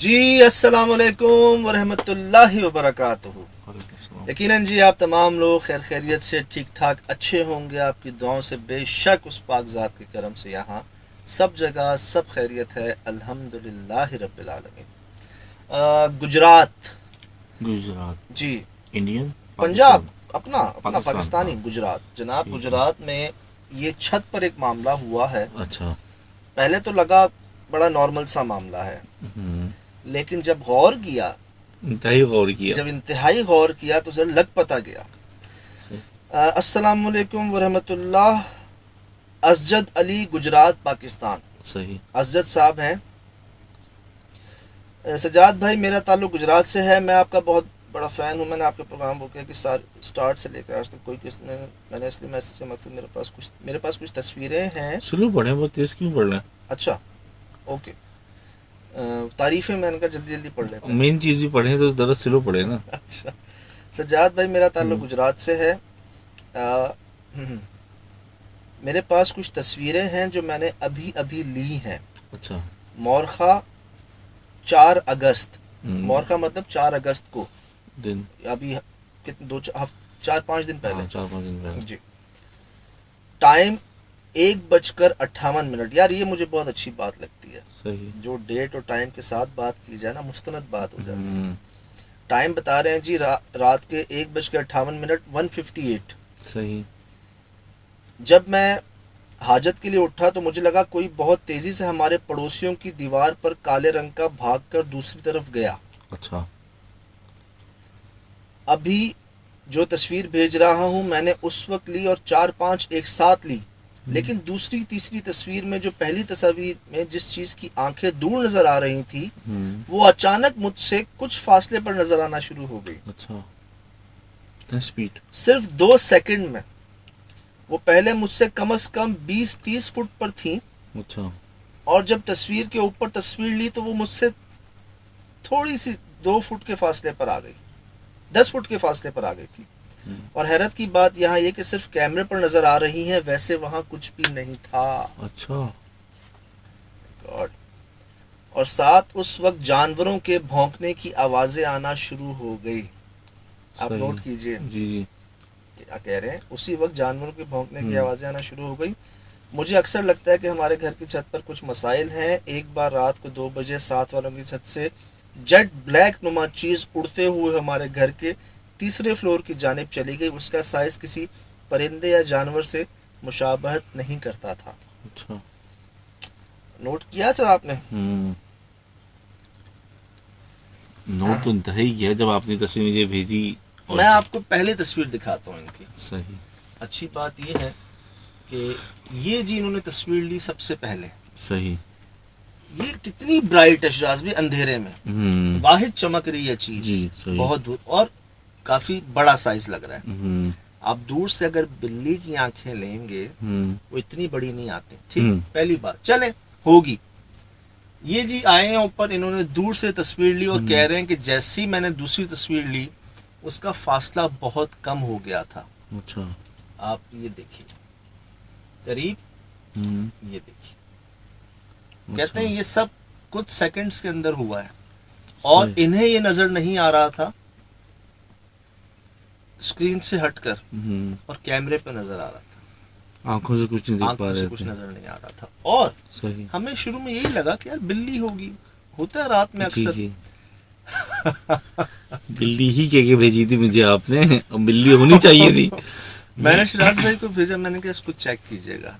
जी अस्सलाम वालेकुम वरहमतुल्लाहि वबरकातुहू। यकीनन जी आप तमाम लोग खैर खैरियत से ठीक ठाक अच्छे होंगे। आपकी दुआओं से बेशक उस पाक ज़ात के करम से यहाँ सब जगह सब खैरियत है, अल्हम्दुलिल्लाहि रब्बिल आलमीन। गुजरात गुजरात जी, इंडियन पंजाब अपना अपना पाकिस्तान, पाकिस्तानी हाँ। गुजरात जनाब। ठीक है। गुजरात में ये छत पर एक मामला हुआ है। अच्छा। पहले तो लगा बड़ा नॉर्मल सा मामला है, लेकिन जब गौर किया, इंतहाई गौर किया। जब इंतहाई गौर किया तो सर लग पता गया। अस्सलाम वालेकुम वरहमतुल्लाह। असजद अली, गुजरात पाकिस्तान। सही। असजद साहब हैं। सजाद भाई, मेरा ताल्लुक गुजरात से है। मैं आपका बहुत बड़ा फ़ैन हूँ। मैंने आपके प्रोग्राम को किया कि स्टार्ट से लेकर आज तक कोई किसने, मैंने इसलिए मैसेज का मकसद मेरे पास कुछ तस्वीरें हैं। स्लो पढ़े, बहुत तेज क्यों पढ़ रहे अच्छा, ओके। तारीफ़ें मैंने कहा जल्दी जल्दी पढ़ लेते हैं? हैं। मेन चीज भी पढ़े तो जरा स्लो पढ़े ना। अच्छा, सजाद भाई मेरा ताल्लुक गुजरात से है। मेरे पास कुछ तस्वीरें हैं जो मैंने अभी अभी ली हैं। अच्छा। मोरखा 4 अगस्त, मोरखा मतलब 4 अगस्त को, दिन अभी कितने 4-5 दिन पहले। हाँ, 4-5 दिन पहले जी। टाइम 1:58। यार ये मुझे बहुत अच्छी बात लगती है। सही। जो डेट और टाइम के साथ बात की जाए ना, मुस्तनद बात हो जाती है। टाइम बता रहे हैं जी रात के 1:58, 1:58। सही। जब मैं हाजत के लिए उठा तो मुझे लगा कोई बहुत तेजी से हमारे पड़ोसियों की दीवार पर काले रंग का भागकर दूसरी तरफ गया। अच्छा। अभी जो तस्वीर भेज रहा हूं मैंने उस वक्त ली और 4-5 एक साथ ली, लेकिन दूसरी तीसरी तस्वीर में जो पहली तस्वीर में जिस चीज की आंखें दूर नजर आ रही थी वो अचानक मुझसे कुछ फासले पर नजर आना शुरू हो गई। अच्छा। स्पीड सिर्फ 2 सेकंड में। वो पहले मुझसे कम से कम 20-30 फुट पर थी। अच्छा। और जब तस्वीर के ऊपर तस्वीर ली तो वो मुझसे थोड़ी सी 2 फुट के फासले पर आ गई, 10 फुट के फासले पर आ गई थी। और हैरत की बात यहाँ ये कि सिर्फ कैमरे पर नजर आ रही है, वैसे वहां कुछ भी नहीं था। अच्छा। गॉड। और साथ उस वक्त जानवरों के भौंकने की आवाजें आना शुरू हो गई। आप नोट कीजिए। जी जी। क्या कह रहे हैं, उसी वक्त जानवरों के भौंकने की आवाजें आना शुरू हो गई। मुझे अक्सर लगता है कि हमारे घर की छत पर कुछ मसाइल हैं। एक बार रात को 2 बजे साथ वालों की छत से जेट ब्लैक नुमा चीज उड़ते हुए हमारे घर के तीसरे फ्लोर की जानिब चली गई। उसका साइज किसी परिंदे या जानवर से मुशाबहत नहीं करता था। अच्छा। नोट किया सर आपने? नोट तो इंतहाई किया जब आपने तस्वीर मुझे भेजी। मैं आपको पहले तस्वीर दिखाता हूँ इनकी। सही। अच्छी बात यह है कि ये जी इन्होंने तस्वीर ली सबसे पहले। सही। ये कितनी ब्राइट है शराज भी, अंधेरे में वाहिद चमक रही है चीज, बहुत दूर और काफी बड़ा साइज लग रहा है। आप दूर से अगर बिल्ली की आंखें लेंगे वो इतनी बड़ी नहीं आती। ठीक, पहली बात चले होगी। ये जी आए हैं ऊपर, इन्होंने दूर से तस्वीर ली और कह रहे हैं कि जैसे ही मैंने दूसरी तस्वीर ली उसका फासला बहुत कम हो गया था। अच्छा। आप ये देखिए करीब, ये देखिए। कहते हैं ये सब कुछ सेकंड्स के अंदर हुआ है और इन्हें ये नजर नहीं आ रहा था स्क्रीन से हटकर, और कैमरे पे नजर आ रहा था। आंखों से कुछ नहीं देख पा रहे थे, कुछ नजर नहीं आ रहा था। और सही। हमें शुरू में यही लगा कि यार बिल्ली होगी, होता है रात में अक्सर। जी। बिल्ली ही कह के भेजी थी मुझे आपने, अब बिल्ली होनी चाहिए थी। मैंने शिराज भाई को भेजा, मैंने कहा इसको चेक कीजिएगा।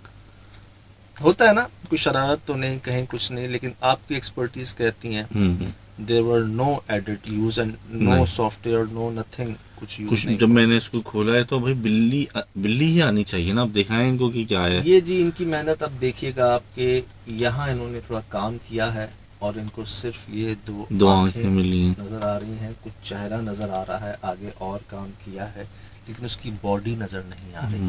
होता है ना, कोई शरारत तो नहीं, कहीं कुछ नहीं, लेकिन आपकी एक्सपर्टीज कहती हैं there were no edit use and no software, no nothing, कुछ यूज नहीं। जब मैंने इसको खोला है तो भाई बिल्ली ही आनी चाहिए ना। अब दिखाएं इनको कि क्या है ये जी इनकी मेहनत। अब देखिएगा आपके यहाँ इन्होंने थोड़ा काम किया है और इनको सिर्फ ये दो आंखें मिली नजर आ रही हैं, कुछ चेहरा नजर आ रहा है, आगे और काम किया है लेकिन उसकी बॉडी नजर नहीं आ रही।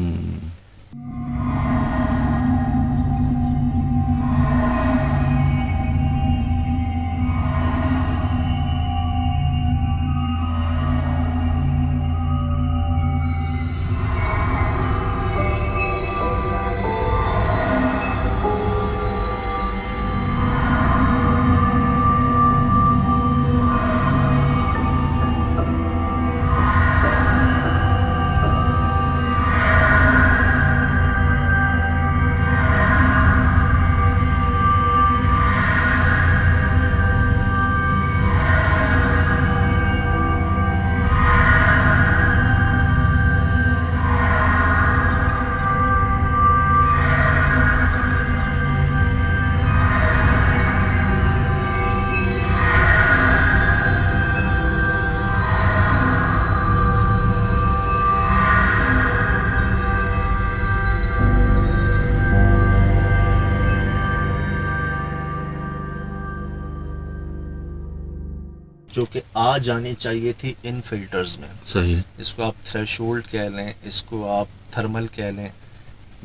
जो कि आ जानी चाहिए थी इन फिल्टर्स में। सही। इसको आप थ्रेशोल्ड कह लें, इसको आप थर्मल कह लें,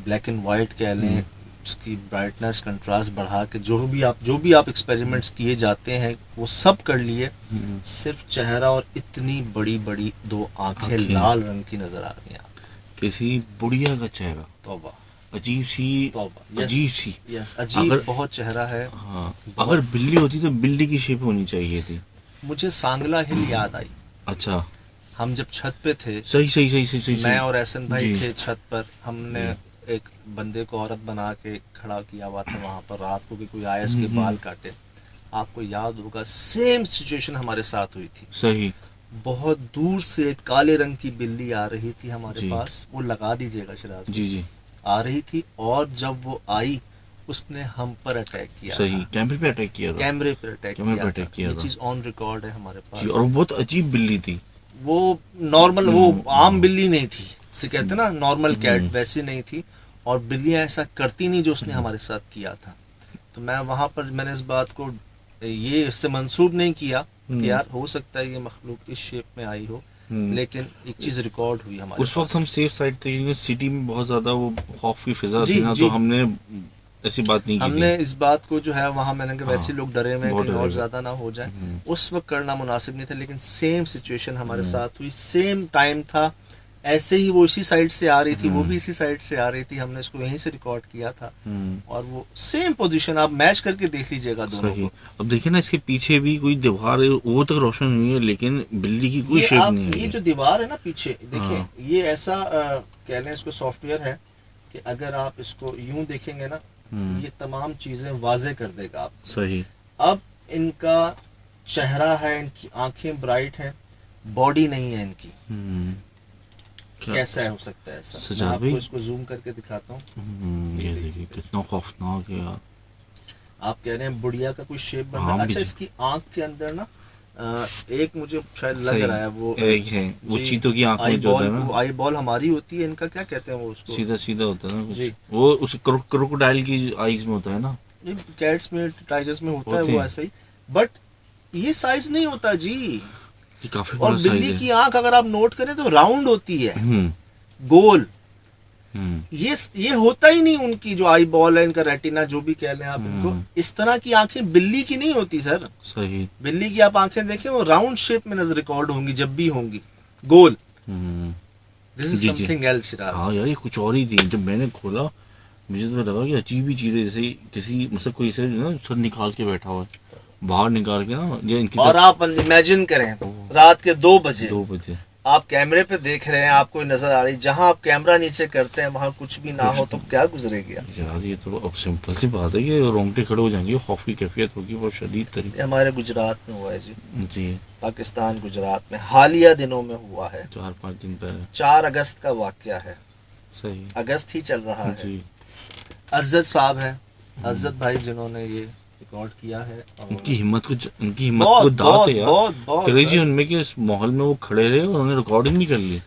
ब्लैक एंड वाइट कह लें, उसकी ब्राइटनेस कंट्रास्ट बढ़ा के जो भी आप एक्सपेरिमेंट्स किए जाते हैं वो सब कर लिए। सिर्फ चेहरा और इतनी बड़ी बड़ी दो आंखें लाल रंग की नजर आ रही हैं। किसी बुढ़िया का चेहरा, तौबा, अजीब सी, तौबा, अजीब सी। यस, अजीब बहुत चेहरा है। हाँ, अगर बिल्ली होती तो बिल्ली की शेप होनी चाहिए थी। मुझे सांगला हिल याद आई। अच्छा। हम जब छत पे थे, सही सही सही सही सही, मैं और एहसन भाई थे छत पर, हमने एक बंदे को औरत बना के खड़ा किया हुआ था वहां पर रात को कि कोई आया इसके बाल काटे। आपको याद होगा सेम सिचुएशन हमारे साथ हुई थी। सही। बहुत दूर से एक काले रंग की बिल्ली आ रही थी हमारे पास, वो लगा दीजिएगा शराब जी जी, आ रही थी, और जब वो आई उसने हम पर अटैक किया। सही, कैमरे पे अटैक किया था। कैमरे पर अटैक किया। ये था। चीज ऑन रिकॉर्ड है हमारे पास। और वो बहुत अजीब बिल्ली थी। वो नॉर्मल, वो आम बिल्ली नहीं थी, से कहते ना नॉर्मल कैट, वैसी नहीं थी। और बिल्लियां ऐसा करती नहीं जो उसने हमारे साथ किया था। तो मैं वहां पर मैंने इस बात को ये इससे मंसूब नहीं किया कि यार हो सकता है ये मखलूक इस शेप में आई हो, लेकिन एक चीज रिकॉर्ड हुई हमारे उस वक्त हम सेफ साइड थे क्योंकि सिटी में बहुत ज्यादा वो खौफ की फिजा थी ना, तो हमने ऐसी बात नहीं की। हमने इस बात को जो है वहां मैंने कहा वैसे लोग डरे हुए कहीं और ज्यादा ना हो जाए, उस वक्त करना मुनासिब नहीं था। लेकिन सेम सिचुएशन हमारे साथ हुई, सेम टाइम था, ऐसे ही वो इसी साइड से आ रही थी, वो भी इसी साइड से आ रही थी, हमने इसको यहीं से रिकॉर्ड किया था। और वो सेम पोजीशन आप मैच करके देख लीजिएगा दोनों को। अब देखिए ना, इसके पीछे भी कोई दीवार है, वो तक रोशन हुई है, लेकिन बिल्ली की कोई शेप नहीं है। ये जो दीवार है ना पीछे देखिए, ये ऐसा कह लें इसको सॉफ्टवेयर है कि अगर आप इसको यूं देखेंगे ना, ये तमाम चीजें वाजे कर देगा आप। सही। अब इनका चेहरा है, इनकी आंखें ब्राइट हैं, बॉडी नहीं है इनकी। कैसा हो सकता है ऐसा? मैं आपको इसको जूम करके दिखाता हूँ। ये देखिए कितना खौफनाक है यार। आप कह रहे हैं बुढ़िया का कोई शेप बन रहा है। अच्छा, इसकी आंख के अंदर ना एक मुझे शायद लग रहा है वो एक है, वो चीतों की आंख में जो है ना, आई बॉल हमारी होती है, इनका क्या कहते हैं वो, उसको सीधा सीधा होता है ना कुछ, वो उस क्रोकोडाइल की आईज में होता है ना, कैट्स में टाइगर्स में होता है वो ऐसा ही, बट ये साइज नहीं होता जी। काफी और बिल्ली की आंख अगर आप नोट करें तो राउंड होती है, गोल। ये होता ही नहीं उनकी जो आई बॉल है, इनका रेटिना जो भी कह लें आप इनको, इस तरह की आंखें बिल्ली की नहीं होती सर। सही। बिल्ली की आप आंखें देखें वो राउंड शेप में नजर रिकॉर्ड होंगी, जब भी होंगी गोल। This is something else Shiraz. हाँ यार, ये कुछ और ही थी। जब मैंने खोला मुझे तो लगा कि अजीब ही चीजें, जैसे किसी मतलब कोई ऐसे ना सर निकाल के बैठा हुआ है, बाहर निकाल के ना, ये इनकी। और आप इमेजिन करें रात के 2 बजे आप कैमरे पे देख रहे हैं, आपको नजर आ रही, जहां आप कैमरा नीचे करते हैं वहां कुछ भी ना हो तो क्या गुजरेगी यार। ये तो अब सिंपल सी बात है कि रोंगटे खड़े हो जाएंगे, खौफ की कैफियत होगी बहुत शदीद तरीके। हमारे गुजरात में हुआ है जी, पाकिस्तान गुजरात में हालिया दिनों में हुआ है, 4-5 दिन पहले, 4 अगस्त का वाकया है। सही, अगस्त ही चल रहा है जी। अज्जत साहब है, अज्जत भाई जिन्होंने ये रिकॉर्ड किया है। उनकी हिम्मत को दात है यार, क्रेजी उनमें कि इस माहौल में वो खड़े रहे और उन्होंने रिकॉर्डिंग भी कर ली,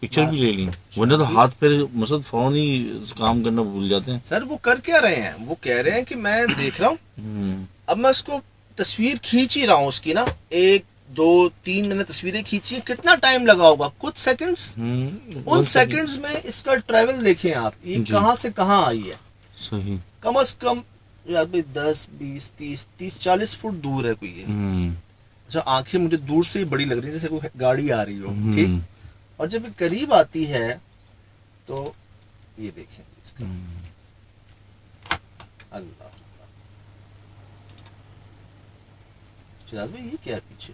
पिक्चर भी ले ली, वरना तो हाथ पे मसद फौरन ही काम करना भूल जाते हैं। सर वो कर क्या रहे हैं, वो कह रहे हैं कि मैं देख रहा हूँ, अब मैं उसको तस्वीर खींच ही रहा हूँ उसकी ना, 1 2 3 मैंने तस्वीरें खींची, कितना टाइम लगा होगा, कुछ सेकंड्स। उन सेकंड्स में इसका ट्रेवल देखें आप, ये कहाँ से कहाँ आई है। सही। कम से कम 10 20 30 40 फुट दूर है कोई ये। अच्छा, आंखें मुझे दूर से ही बड़ी लग रही है, जैसे कोई गाड़ी आ रही हो, ठीक। और जब ये करीब आती है तो ये देखें इसका, अल्लाह भाई, ये क्या है पीछे?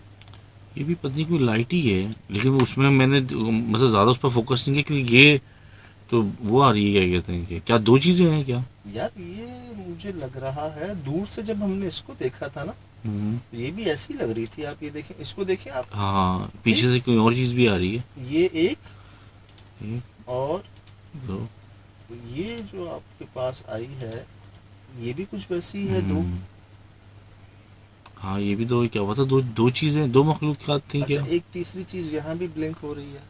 ये भी पता नहीं कोई लाइट ही है, लेकिन उसमें मैंने मतलब ज्यादा उस पर फोकस नहीं किया, क्योंकि ये तो वो आ रही है, क्या कहते हैं, क्या 2 चीजें हैं क्या यार? ये मुझे लग रहा है दूर से जब हमने इसको देखा था ना, ये भी ऐसी लग रही थी। आप ये देखें, इसको देखें आप। हाँ, पीछे से कोई और चीज भी आ रही है। ये एक और 2, ये जो आपके पास आई है ये भी कुछ वैसी है, 2। हाँ, ये भी 2, क्या हुआ था, 2 चीजें, 2 मखलूक़ात थी। अच्छा, क्या एक तीसरी चीज यहाँ भी ब्लिंक हो रही है।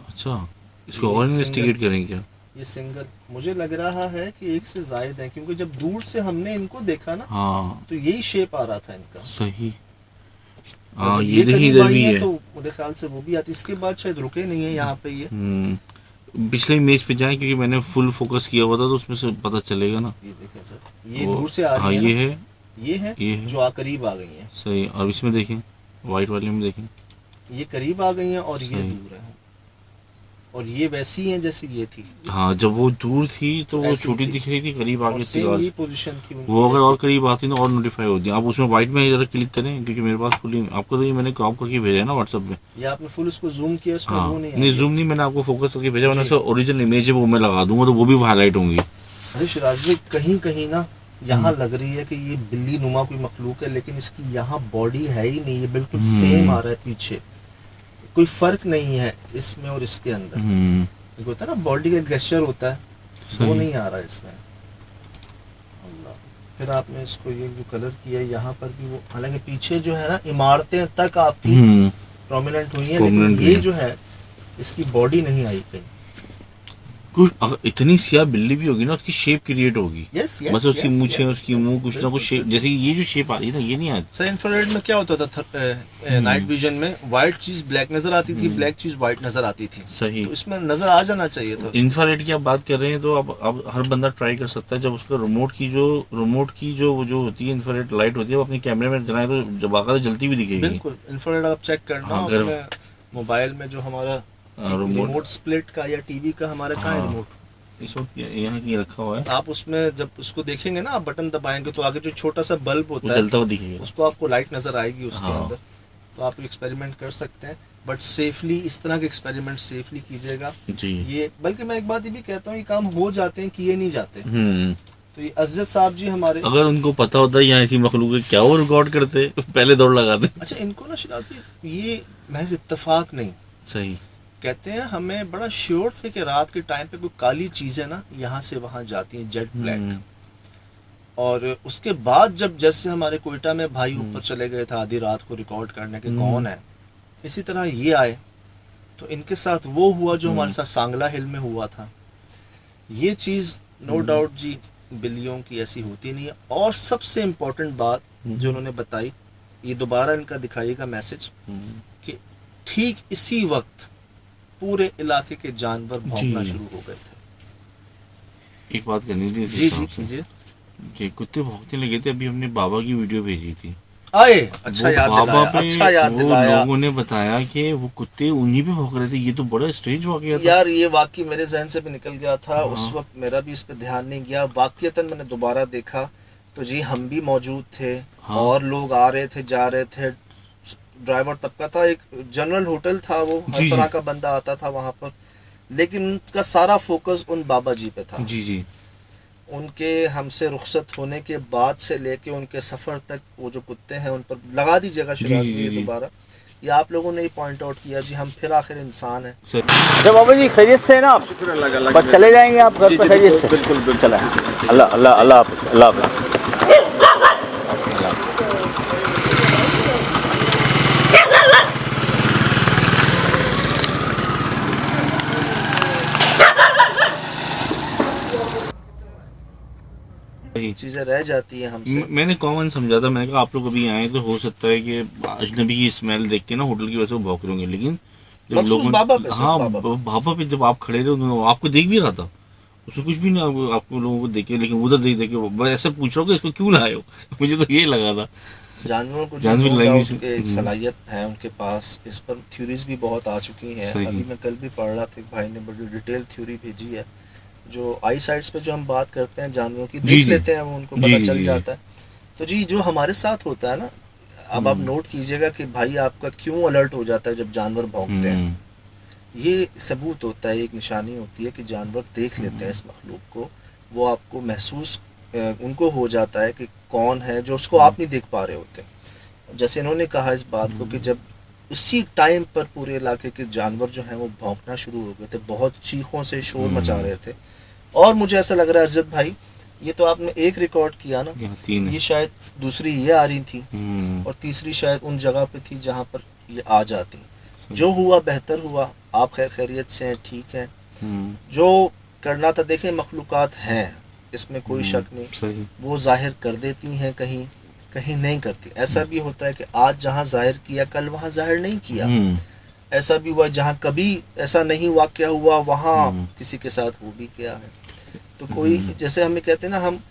अच्छा, इसको और इन्वेस्टिगेट करें क्या? ये सिंगल मुझे लग रहा है कि एक से ज्यादा है, क्योंकि जब दूर से हमने इनको देखा ना, हाँ, तो यही शेप आ रहा था इनका। सही। हाँ जब ये देखिए करीब इधर आई भी है है। तो मेरे ख्याल से वो भी आती, इसके बाद शायद रुके नहीं है यहाँ पे ये। पिछले इमेज पे जाएं क्योंकि मैंने फुल फोकस किया हुआ था तो उसमें से पता चलेगा ना। ये देखें सर, ये वो दूर से आ हाँ रही है ये ना, है, ये है ये है जो करीब आ गई है, सही। और इसमें देखें व्हाइट वाले में देखें, ये करीब आ गई है और ये सही। दूर है, और ये वैसी है जैसे ये थी। हाँ जब वो दूर थी तो वो ऐसी छोटी थी। दिख रही थी, करीब और आके थी सेम और ये पोजीशन थी उनकी वो अगर ऐसी। और करीब आती ना और नोटिफाई होती। आप उसमें व्हाइट में जरा क्लिक करें क्योंकि मेरे पास फुल आपको तो ये मैंने क्रॉप करके भेजा है ना व्हाट्सएप पे। ये आपने फुल उसको जूम किया, उसमें हाँ वो नहीं नहीं आई जूम नहीं, मैंने आपको फोकस करके भेजा, वरना जी। से ओरिजिनल इमेज है वो मैं लगा दूंगा तो वो भी हाईलाइट होंगी। अरे शिराज भाई, कहीं कहीं ना यहाँ लग रही है कि ये बिल्ली नुमा कोई मखलूक है, लेकिन इसकी यहाँ बॉडी है ही नहीं, ये बिल्कुल सेम आ रहा है पीछे, कोई फर्क नहीं है इसमें और इसके अंदर। एक होता है ना बॉडी का गेस्चर होता है, वो सही। नहीं आ रहा है इसमें। अल्लाह। फिर आपने इसको ये जो कलर किया यहाँ पर भी वो, हालांकि पीछे जो है ना इमारतें तक आपकी प्रोमिनेंट हुई है, लेकिन Prominent ये हुई है। जो है इसकी बॉडी नहीं आई कहीं। कुछ अगर इतनी सियाह बिल्ली भी होगी ना उसकी शेप क्रिएट होगी, यस यस बस उसकी मूछें उसकी मुंह कुछ ना कुछ शेप, जैसे ये जो शेप आ रही है ना ये नहीं आती। सर इंफ्रारेड में क्या होता था, नाइट विजन में व्हाइट चीज ब्लैक नजर आती थी, ब्लैक चीज व्हाइट नजर आती थी, सही। तो इसमें नजर आ जाना चाहिए था। इंफ्रारेड की आप बात कर रहे हैं तो अब हर बंदा ट्राई कर सकता है, जब उसका रिमोट की जो वो जो होती है इंफ्रारेड लाइट होती है वो अपने कैमरे में जलाए तो जब आकर जलती भी दिखेगी। बिल्कुल इंफ्रारेड आप चेक करना, हाँ, अगर- अपने मोबाइल में जो हमारा रिमोट रिमोट स्प्लिट का या टीवी का हमारा कहाँ है हाँ। रिमोट, इस वक्त यहाँ की रखा हुआ है, आप उसमें जब उसको देखेंगे ना, आप बटन दबाएंगे तो आगे जो छोटा सा बल्ब वो होता है जलता हुआ दिखेगा। उसको आपको लाइट नजर आएगी उसके हाँ। अंदर, तो आप एक्सपेरिमेंट कर सकते हैं, बट सेफली, इस तरह के एक्सपेरिमेंट सेफली कीजिएगा। जी। ये बल्कि मैं एक बात ये भी कहता हूँ, ये काम हो जाते हैं, किए नहीं जाते। तो ये अज़्ज़त साहब जी हमारे, अगर उनको पता होता है यहाँ ऐसी मखलूक है क्या वो रिकॉर्ड करते पहले दौड़ लगाते। अच्छा इनको ना शिराज भाई, ये महज इत्तेफाक नहीं, सही। कहते हैं हमें बड़ा श्योर थे कि रात के टाइम पे कोई काली चीजें ना यहाँ से वहां जाती हैं, जेट ब्लैक। और उसके बाद जब जैसे हमारे कोयटा में भाई ऊपर चले गए थे आधी रात को रिकॉर्ड करने के कौन है, इसी तरह ये आए तो इनके साथ वो हुआ जो हमारे साथ सांगला हिल में हुआ था। ये चीज नो डाउट जी बिल्लियों की ऐसी होती नहीं है। और सबसे इम्पोर्टेंट बात जो उन्होंने बताई, ये दोबारा इनका दिखाइएगा मैसेज, कि ठीक इसी वक्त पूरे इलाके के जानवर भौंकना शुरू हो गए थे। एक बात करनी थी जी जी कीजिए। कि कुत्ते भौंकने लगे थे, अभी हमने बाबा की वीडियो भेजी थी, आए अच्छा वो याद बाबा दिलाया, पे अच्छा याद वो दिलाया लोगों ने बताया कि वो कुत्ते उन्हीं पे भौंक रहे थे। ये तो बड़ा स्ट्रेंज वाकया था यार, ये वाकई मेरे जहन से भी निकल गया था। हाँ। उस वक्त मेरा भी इस पे ध्यान नहीं गया। वाकईतन मैंने दोबारा देखा तो जी हम भी मौजूद थे। हाँ। और लोग आ रहे थे जा रहे थे, ड्राइवर तबका था, एक जनरल होटल था वो, हर जी, तरह जी। का बंदा आता था वहां पर, लेकिन उनका सारा फोकस उन बाबा जी पे था। जी जी। उनके हमसे रुखसत होने के बाद से लेके उनके सफर तक वो जो कुत्ते हैं उन पर लगा दीजिएगा शिराज जी, भाई जी। दोबारा। ये आप लोगों ने ही पॉइंट आउट किया जी, हम फिर आखिर इंसान हैं। सर जब बाबा जी खैरियत से है ना आप? बस चले जाएंगे आप घर पे खैरियत से? बिल्कुल बिल्कुल चला। अल्लाह अल्लाह अल्लाह हाफ़िज़, अल्लाह हाफ़िज़। चीजें रह जाती हैं हमसे। मैंने कॉमन समझा था, मैंने कहा आप लोग अभी आए तो हो सकता है कि अजनबी की स्मेल देख के ना होटल की वजह से वो भौंक रहे होंगे, लेकिन जब मखसूस लोगों बाबा पे, सिर्फ हाँ बाबा पे। बाबा पे जब आप खड़े रहे उन्होंने आपको देख भी रहा था, उसमें कुछ भी नहीं आपको लोगों को देखे, लेकिन उधर देख देखे बस ऐसे पूछ रहा हूँ कि इसको क्यों लाए हो मुझे तो ये लगा था। जानवरों को जानवर no language- doubt एक सलाहियत है उनके पास, इस पर थ्योरीज भी बहुत आ चुकी हैं। सही। अभी मैं कल भी पढ़ रहा था, एक भाई ने बड़ी डिटेल थ्योरी भेजी है, जो आई साइट्स पे जो हम बात करते हैं जानवरों की, जी, देख जी। लेते हैं वो, उनको जी, पता जी, चल जी। जाता है। तो जी जो हमारे साथ होता है ना, अब आप नोट कीजिएगा कि भाई आपका क्यों अलर्ट हो जाता है जब जानवर भौंकते हैं। ये सबूत होता है, एक निशानी होती है कि जानवर देख लेते हैं इस मखलूक को, वो आपको महसूस उनको हो जाता है कि कौन है जो उसको आप नहीं देख पा रहे होते। जैसे इन्होंने कहा इस बात को कि जब उसी टाइम पर पूरे इलाके के जानवर जो हैं वो भौंकना शुरू हो गए थे, बहुत चीखों से शोर मचा रहे थे। और मुझे ऐसा लग रहा है अरजत भाई, ये तो आपने एक रिकॉर्ड किया ना, यहाँ 3 है। ये शायद दूसरी ये आ रही थी हम्म, और तीसरी शायद उन जगह पे थी जहाँ पर ये आ जाती। जो हुआ बेहतर हुआ, आप खैर खैरियत से हैं, ठीक है। जो करना था, देखें मखलूकात हैं, इसमें कोई शक नहीं, सही। वो जाहिर कर देती हैं कहीं, कहीं नहीं करती। ऐसा भी होता है कि आज जहाँ जाहिर किया कल वहाँ जाहिर नहीं किया। ऐसा भी हुआ जहाँ कभी ऐसा नहीं वाक़या हुआ वहाँ किसी के साथ हो भी गया है। तो कोई जैसे हमें कहते हैं ना, हम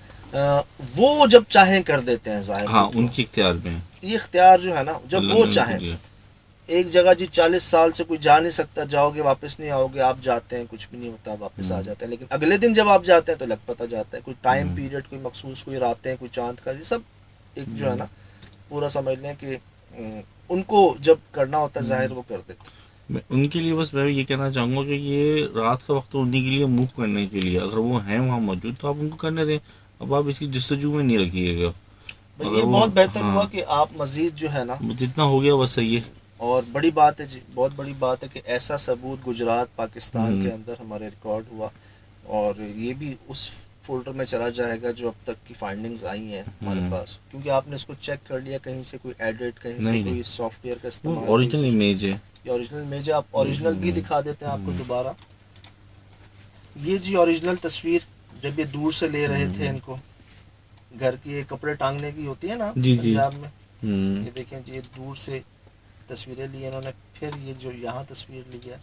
वो जब चाहें कर देते हैं जाहिर। हाँ, उनके इख्तियार में है। ये इख्तियार जो है ना, जब वो चाहें। एक जगह जी 40 साल से कोई जा नहीं सकता, जाओगे वापस नहीं आओगे, आप जाते हैं कुछ भी नहीं होता, वापस आ जाते हैं। लेकिन अगले दिन जब आप जाते हैं तो लग पता जाता है, कोई टाइम पीरियड, कोई मखसूस, कोई रातें, कोई चांद का, ये सब एक जो है ना पूरा समझ लें कि उनको जब करना होता है जाहिर वो कर देते। मैं उनके लिए बस मैं ये कहना चाहूँगा कि ये रात का वक्त उन्हीं के लिए मूव करने के लिए, अगर वो हैं वहाँ मौजूद तो आप उनको करने दें। अब आप इसकी जस्तजू में नहीं रखिएगा। ये बहुत बेहतर हुआ कि आप मजीद जो है ना, जितना हो गया बस सही है। और बड़ी बात है जी, बहुत बड़ी बात है कि ऐसा सबूत गुजरात पाकिस्तान के अंदर हमारे रिकॉर्ड हुआ, और ये भी उस फोल्डर में चला जाएगा जो अब तक की फाइंडिंग्स आई हैं हमारे पास, क्योंकि आपने इसको चेक कर लिया, कहीं से कोई एडिट, कहीं से कोई सॉफ्टवेयर का इस्तेमाल, ओरिजिनल इमेज है, ये ओरिजिनल इमेज है। आप ओरिजिनल भी दिखा देते हैं आपको दोबारा। ये जी ओरिजिनल तस्वीर, जब ये दूर से ले रहे थे इनको, घर की ये कपड़े टांगने की होती है ना पंजाब में, ये देखें जी, ये दूर से तस्वीरें ली इन्होंने। फिर ये जो यहाँ तस्वीर ली है,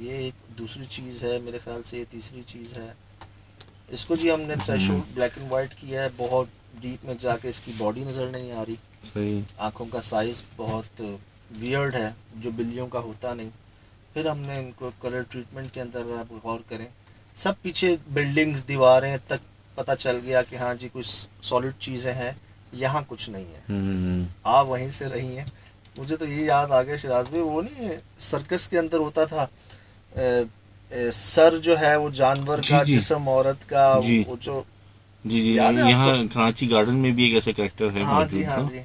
ये एक दूसरी चीज़ है, मेरे ख्याल से ये तीसरी चीज़ है। इसको जी हमने थ्रेशोल्ड ब्लैक एंड वाइट किया है, बहुत डीप में जाके इसकी बॉडी नज़र नहीं आ रही, सही। आँखों का साइज़ बहुत वियर्ड है, जो बिल्लियों का होता नहीं। फिर हमने इनको कलर ट्रीटमेंट के अंदर, अगर आप गौर करें, सब पीछे बिल्डिंग्स, दीवारें तक पता चल गया कि हाँ जी कुछ सॉलिड चीज़ें हैं, यहाँ कुछ नहीं है। आप वहीं से रही हैं। मुझे तो ये याद आ गया शिराज भाई, वो नहीं सर्कस के अंदर होता था, सर जो है वो जानवर का, जिस्म औरत का, वो जो जी यहाँ कराची गार्डन में भी एक ऐसा कैरेक्टर है। हाँ जी, हाँ जी।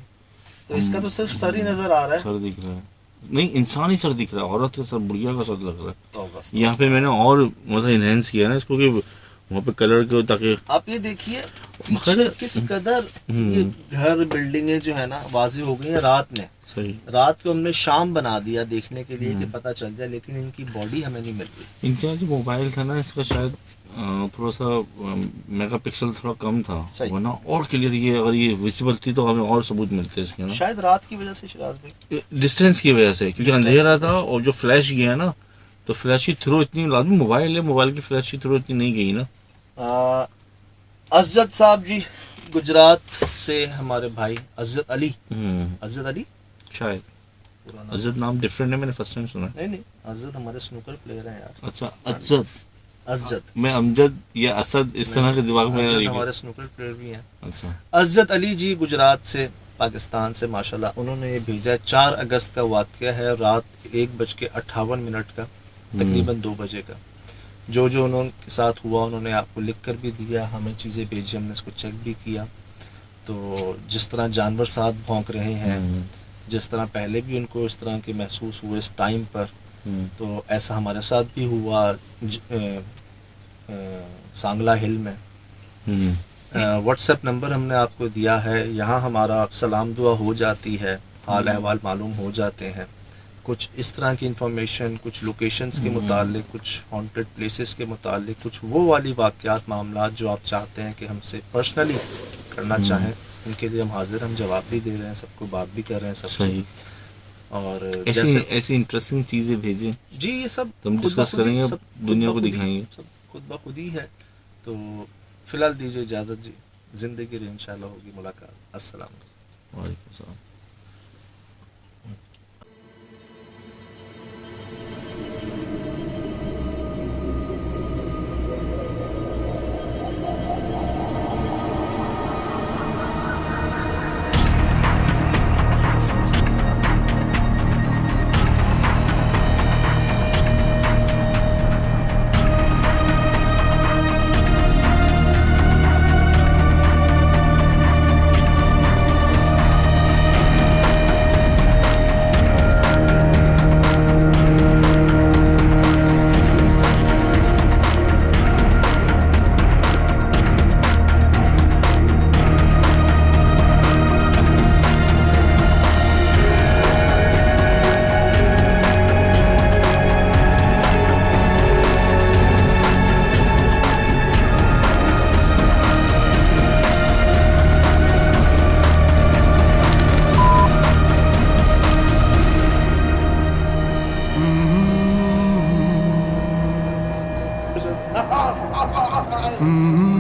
तो इसका तो सिर्फ सर ही नजर आ रहा है, सर दिख रहा है, नहीं इंसान ही सर दिख रहा है, औरत का सर, बुढ़िया का सर लग रहा है। यहाँ पे मैंने और मतलब इनहेंस किया ना इसको कि वहाँ पे कलर को, ताकि आप ये देखिए किस कदर ये घर, बिल्डिंगें जो है ना वाजी हो गई है रात में। सही, रात को हमने शाम बना दिया देखने के लिए कि पता चल जाए, लेकिन इनकी बॉडी हमें नहीं मिल रही। इनका जो मोबाइल था ना, इसका शायद थोड़ा सा मेगापिक्सल थोड़ा कम था, वरना और क्लियर, ये अगर ये विजिबल थी तो हमें और सबूत मिलते इसके ना। शायद रात की वजह से शिराज भाई, डिस्टेंस की वजह से, क्योंकि अंधेरा था और जो फ्लैश गया ना, तो फ्लैश की थ्रू इतनी, लाजमी मोबाइल है, मोबाइल की फ्लैश की थ्रू इतनी नहीं गई ना। अज़्ज़त साहब जी गुजरात से, हमारे भाई अज़्ज़त अली, अज़्ज़त अली शायद, अज़्ज़त नाम डिफरेंट है, मैंने फर्स्ट टाइम सुना। नहीं, अज़्ज़त हमारे स्नूकर प्लेयर हैं यार। अच्छा, अज़्ज़त, मैं अमजद या असद इस तरह के दिमाग में, हमारे स्नूकर प्लेयर भी हैं। अच्छा, अज़्ज़त अली जी गुजरात से, पाकिस्तान से माशाल्लाह, उन्होंने ये भेजा है। 4 अगस्त का वाक़या है, रात 1:58 का, तकरीबन 2 बजे का। जो उनके साथ हुआ उन्होंने आपको लिख कर भी दिया, हमें चीज़ें भेजी, हमने इसको चेक भी किया। तो जिस तरह जानवर साथ भौंक रहे हैं, जिस तरह पहले भी उनको इस तरह के महसूस हुए इस टाइम पर, तो ऐसा हमारे साथ भी हुआ सांगला हिल में। व्हाट्सएप नंबर हमने आपको दिया है, यहाँ हमारा सलाम दुआ हो जाती है, हाल अहवाल मालूम हो जाते हैं, कुछ इस तरह की इंफॉर्मेशन, कुछ लोकेशंस के मुतालिक, कुछ हॉन्टेड प्लेसेस के मुतालिक, कुछ वो वाली वाक़यात, मामलात जो आप चाहते हैं कि हमसे पर्सनली करना चाहें, उनके लिए हम हाजिर, हम जवाब भी दे रहे हैं, सबको बात भी कर रहे हैं सबसे। और ऐसी इंटरेस्टिंग चीज़ें भेजें जी, ये सब हम डिस्कस करेंगे, दुनिया को दिखाएंगे, सब खुद ब खुद ही है। तो फिलहाल दीजिए इजाज़त जी, ज़िंदगी इंशाल्लाह होगी मुलाकात। अस्सलाम वालेकुम। Mm-hmm.